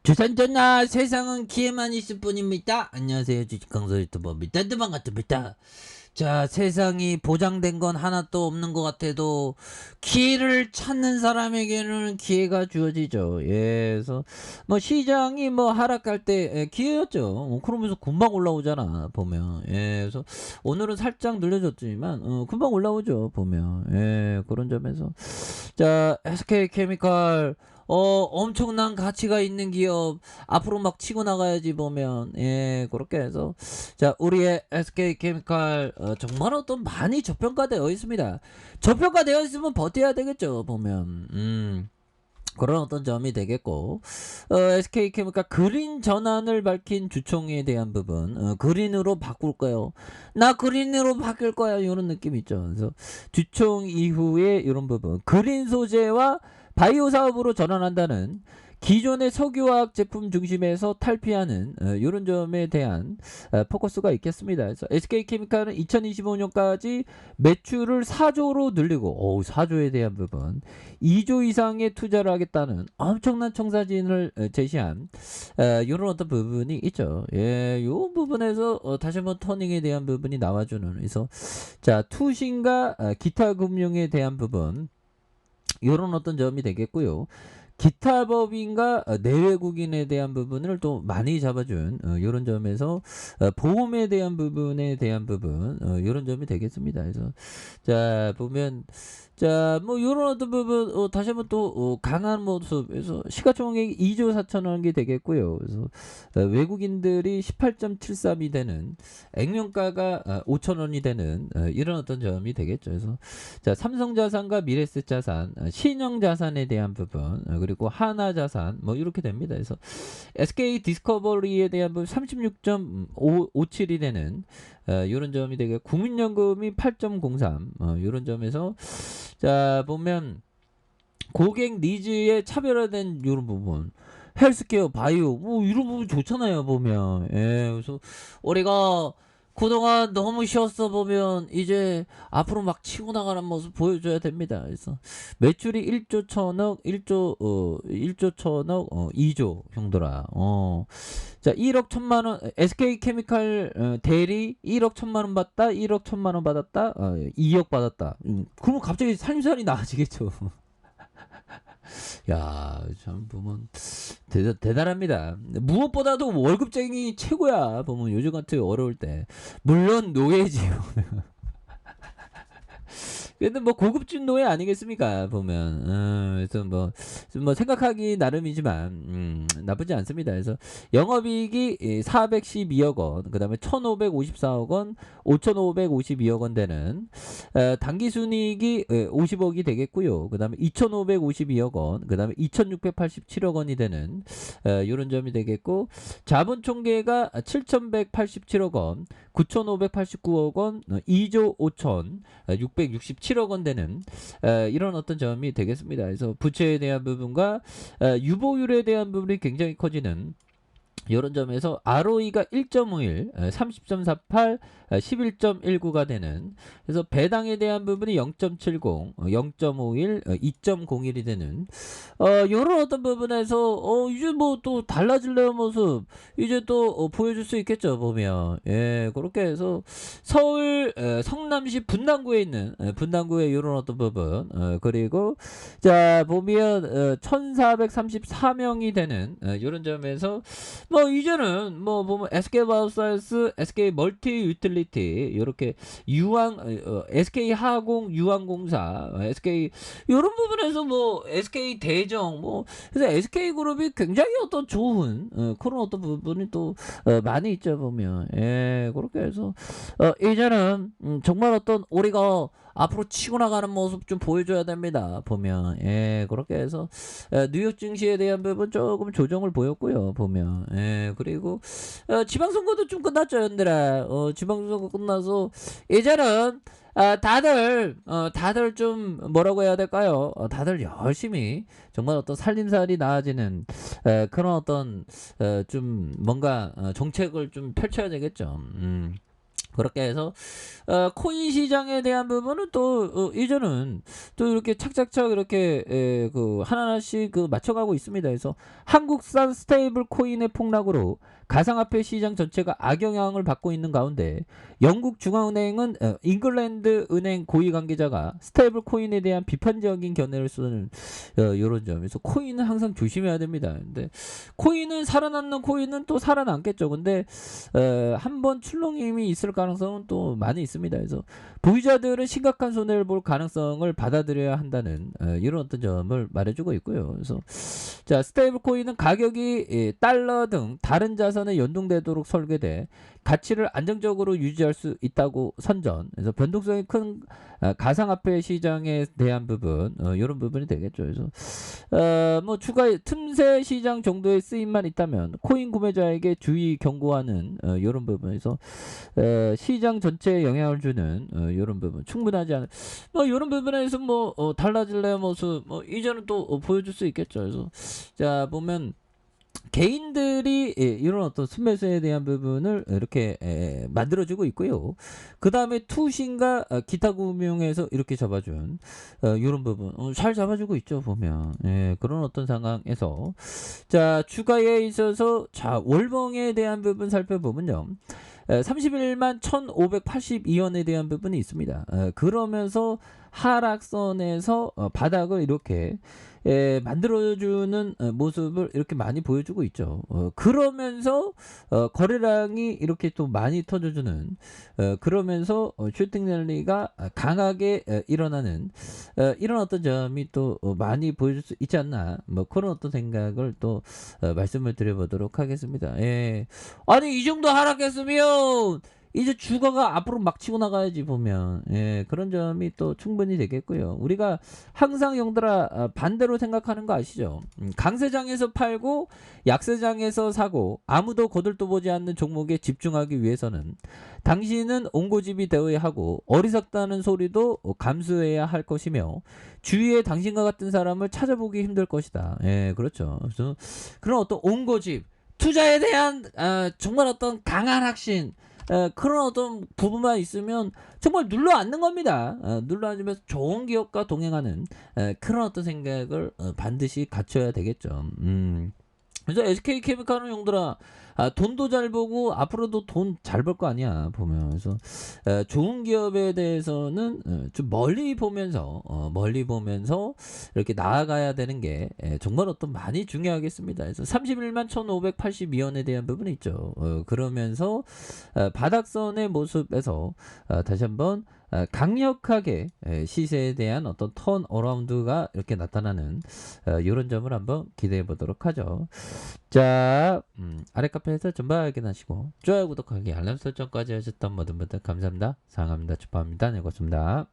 주산전나 세상은 기회만 있을 뿐입니다. 안녕하세요. 주식강사 유튜버 밑단드만 같습니다. 자, 세상이 보장된 건 하나도 없는 것 같아도 기회를 찾는 사람에게는 기회가 주어지죠. 예, 그래서 뭐 시장이 뭐 하락할 때 기회였죠. 그러면서 금방 올라오잖아 보면. 예, 그래서 오늘은 살짝 늘려줬지만 금방 올라오죠 보면. 예, 그런 점에서 자, SK케미칼 엄청난 가치가 있는 기업 앞으로 막 치고 나가야지 보면. 예, 그렇게 해서 자, 우리의 SK케미칼 정말 어떤 많이 저평가되어 있습니다. 저평가되어 있으면 버텨야 되겠죠 보면. 그런 어떤 점이 되겠고, SK케미칼 그린 전환을 밝힌 주총에 대한 부분, 그린으로 바꿀까요? 나 그린으로 바뀔 거야, 이런 느낌 있죠. 그래서 주총 이후에 이런 부분, 그린 소재와 바이오 사업으로 전환한다는 기존의 석유화학 제품 중심에서 탈피하는 이런 점에 대한 포커스가 있겠습니다. 그래서 SK케미칼은 2025년까지 매출을 4조로 늘리고 4조에 대한 부분 2조 이상의 투자를 하겠다는 엄청난 청사진을 제시한 이런 어떤 부분이 있죠. 예, 이 부분에서 다시 한번 터닝에 대한 부분이 나와주는. 그래서 자, 투신과 기타 금융에 대한 부분 이런 어떤 점이 되겠고요. 기타 법인과 내외국인에 대한 부분을 또 많이 잡아준 이런 점에서 보험에 대한 부분에 대한 부분 이런 점이 되겠습니다. 그래서 자, 보면 자, 뭐 이런 어떤 부분 다시 한번 또 강한 모습에서 시가총액이 2조 4천억이 되겠고요. 그래서 외국인들이 18.73이 되는 액면가가 5천원이 되는 이런 어떤 점이 되겠죠. 그래서 자, 삼성자산과 미래에셋자산, 신영자산에 대한 부분, 그리고 하나자산 뭐 이렇게 됩니다. 그래서 SK 디스커버리에 대한 부분 36.57이 되는 이런 점이 되게 국민연금이 8.03 이런 점에서 자, 보면 고객 니즈에 차별화된 이런 부분 헬스케어 바이오 뭐 이런 부분 좋잖아요 보면. 예, 그래서 우리가 그동안 너무 쉬었어 보면 이제 앞으로 막 치고 나가는 모습 보여줘야 됩니다. 그래서 매출이 1조 천억 1조 천억 2조 정도라. 자, 1억 1천만원 SK케미칼 대리 1억 1천만원 받다 1억 1천만원 받았다 2억 받았다. 그러면 갑자기 살림살이 나아지겠죠. 야, 참 보면 대단합니다. 무엇보다도 월급쟁이 최고야. 보면 요즘 같은 어려울 때. 물론 노예지. 근데 뭐 고급진 노예 아니겠습니까 보면. 그래서 뭐 생각하기 나름이지만 나쁘지 않습니다. 그래서 영업이익이 412억 원, 그 다음에 1554억 원, 5552억 원 되는 당기순이익이 50억이 되겠고요. 그 다음에 2552억 원, 그 다음에 2687억 원이 되는 이런 점이 되겠고, 자본총계가 7187억 원, 9589억 원, 2조 5천 667억 원 되는 이런 어떤 점이 되겠습니다. 그래서 부채에 대한 부분과 유보율에 대한 부분이 굉장히 커지는 이런 점에서 ROE가 1.51, 30.48, 11.19가 되는. 그래서 배당에 대한 부분이 0.70, 0.51, 2.01이 되는 이런 어떤 부분에서 이제 뭐 또 달라질래요 모습 이제 또 보여줄 수 있겠죠 보면. 예, 그렇게 해서 서울 성남시 분당구에 있는 분당구의 이런 어떤 부분 그리고 자, 보면 1434명이 되는 이런 점에서 뭐 이제는 뭐 보면 SK바이오사이언스, SK 멀티 유틸리티 이렇게 유황 SK 하공 유황공사 SK 이런 부분에서 뭐 SK 대정 뭐 그래서 SK 그룹이 굉장히 어떤 좋은 그런 어떤 부분이 또 많이 있죠 보면. 예, 그렇게 해서 이제는 정말 어떤 우리가 앞으로 치고 나가는 모습 좀 보여줘야 됩니다 보면. 예, 그렇게 해서 뉴욕 증시에 대한 부분 조금 조정을 보였고요 보면. 예, 그리고 지방선거도 좀 끝났죠 연들아. 지방선거 끝나서 이제는 다들 좀 뭐라고 해야 될까요? 다들 열심히 정말 어떤 살림살이 나아지는 그런 어떤 좀 뭔가 정책을 좀 펼쳐야 되겠죠. 그렇게 해서 코인 시장에 대한 부분은 또 이제는 또 이렇게 착착착 이렇게 그 하나하나씩 그 맞춰가고 있습니다. 그래서 한국산 스테이블 코인의 폭락으로 가상화폐 시장 전체가 악영향을 받고 있는 가운데 영국 중앙은행은 잉글랜드 은행 고위 관계자가 스테이블 코인에 대한 비판적인 견해를 쓰는 이런 점에서 코인은 항상 조심해야 됩니다. 근데 코인은 살아남는 코인은 또 살아남겠죠. 근데 한번 출렁임이 있을 가능성은 또 많이 있습니다. 그래서 보유자들은 심각한 손해를 볼 가능성을 받아들여야 한다는 이런 어떤 점을 말해주고 있고요. 그래서 자, 스테이블 코인은 가격이 달러 등 다른 자산에 연동되도록 설계돼 가치를 안정적으로 유지할 수 있다고 선전. 그래서 변동성이 큰 가상화폐 시장에 대한 부분, 이런 부분이 되겠죠. 그래서 뭐 추가 틈새 시장 정도의 쓰임만 있다면 코인 구매자에게 주의 경고하는 이런 부분에서 시장 전체에 영향을 주는 이런 부분 충분하지 않은 뭐 이런 부분에서 뭐 달라질래 모습 뭐 이제는 또 보여줄 수 있겠죠. 그래서 자 보면 개인들이 이런 어떤 순매수에 대한 부분을 이렇게 만들어주고 있고요. 그 다음에 투신과 기타 금융에서 이렇게 잡아준 이런 부분 잘 잡아주고 있죠 보면 그런 어떤 상황에서 자 주가에 있어서 자 월봉에 대한 부분 살펴보면요. 31만 1582원에 대한 부분이 있습니다. 그러면서 하락선에서 바닥을 이렇게 만들어주는 모습을 이렇게 많이 보여주고 있죠. 그러면서 거래량이 이렇게 또 많이 터져주는 그러면서 슈팅 랠리가 강하게 일어나는 이런 어떤 점이 또 많이 보여줄 수 있지 않나 뭐 그런 어떤 생각을 또 말씀을 드려보도록 하겠습니다. 아니 이 정도 하락했으면 이제 주가가 앞으로 막 치고 나가야지 보면 그런 점이 또 충분히 되겠고요. 우리가 항상 영들아 반대로 생각하는 거 아시죠? 강세장에서 팔고 약세장에서 사고 아무도 거들떠 보지 않는 종목에 집중하기 위해서는 당신은 옹고집이 되어야 하고 어리석다는 소리도 감수해야 할 것이며 주위에 당신과 같은 사람을 찾아보기 힘들 것이다. 그렇죠. 그래서 그런 어떤 옹고집 투자에 대한 정말 어떤 강한 확신 그런 어떤 부분만 있으면 정말 눌러 앉는 겁니다. 눌러 앉으면서 좋은 기업과 동행하는 그런 어떤 생각을 반드시 갖춰야 되겠죠. 그래서 SK케미칼은 용들아 돈도 잘 보고 앞으로도 돈 잘 벌 거 아니야 보면 그래서 좋은 기업에 대해서는 좀 멀리 보면서 이렇게 나아가야 되는 게 정말 어떤 많이 중요하겠습니다. 그래서 31만 1582원에 대한 부분이 있죠. 그러면서 바닥선의 모습에서 다시 한번 강력하게 시세에 대한 어떤 턴 어라운드가 이렇게 나타나는 이런 점을 한번 기대해 보도록 하죠. 자, 아래 카페에서 전부 확인하시고 좋아요, 구독하기, 알람 설정까지 하셨던 모든 분들 감사합니다. 사랑합니다. 축하합니다. 네, 고맙습니다.